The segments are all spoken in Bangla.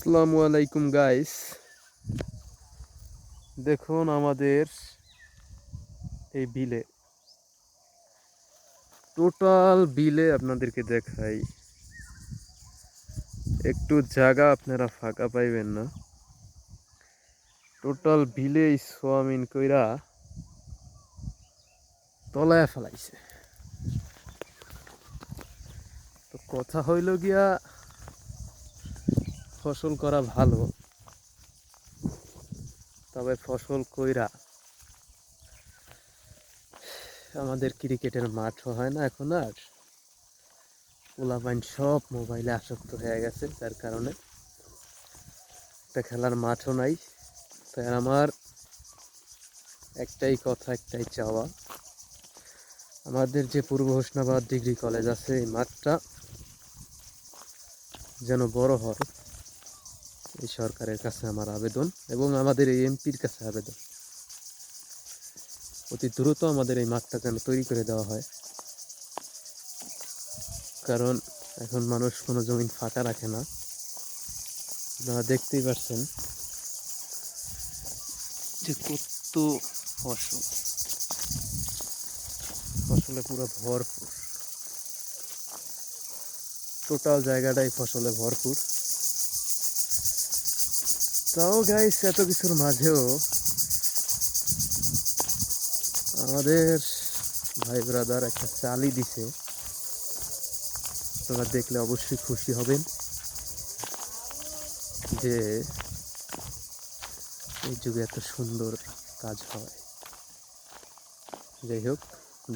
আসসালামু আলাইকুম গাইস, দেখুন আমাদের এই বিলে, টোটাল বিলে আপনাদেরকে দেখাই। একটু জায়গা আপনারা ফাঁকা পাইবেন না। টোটাল বিলে সোয়াবিন কইরা তলায় ফেলাইছে। তো কথা হইল গিয়া, ফসল করা ভালো, তবে ফসল কইরা আমাদের ক্রিকেটের মাঠও হয় না এখন আর। পোলাপাইন সব মোবাইলে আসক্ত হয়ে গেছে, যার কারণে একটা খেলার মাঠও নাই। তাই আমার একটাই কথা, একটাই চাওয়া, আমাদের যে পূর্ব হোসনাবাদ ডিগ্রি কলেজ আছে, এই মাঠটা যেন বড় হয়। এই সরকারের কাছে আমার আবেদন, এবং আমাদের এই এমপির কাছে আবেদন, অতি দ্রুত আমাদের এই মাঠটা যেন তৈরি করে দেওয়া হয়। কারণ এখন মানুষ কোনো জমিন ফাঁকা রাখে না। আপনারা দেখতেই পাচ্ছেন যে কত ফসল, ফসলে পুরো ভরপুর। টোটাল জায়গাটাই ফসলে ভরপুর। তাও গাইস, এত কিছুর মাঝেও আমাদের ভাই ব্রাদার একটা চালি দিছে। আপনারা দেখলে অবশ্যই খুশি হবেন যে এই যুগে এত সুন্দর কাজ হয়। যাই হোক,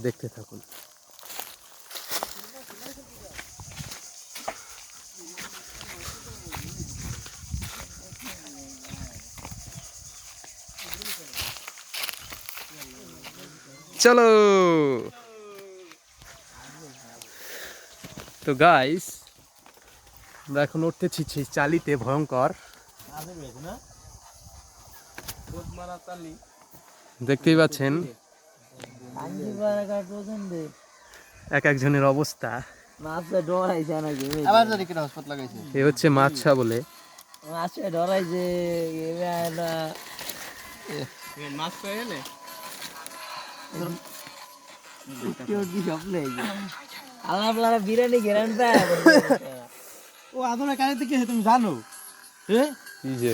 দেখতে থাকুন। চলো। তো গাইস, আমরা এখন উঠতেছি সেই চালিতে, ভয়ঙ্কর। দেখতেই পাচ্ছেন এক একজনের অবস্থা। এ হচ্ছে মাছা বলে। বিরিয়ানি গ্যারান্টি ও আদরে কানে থেকে তুমি জানো? কি যে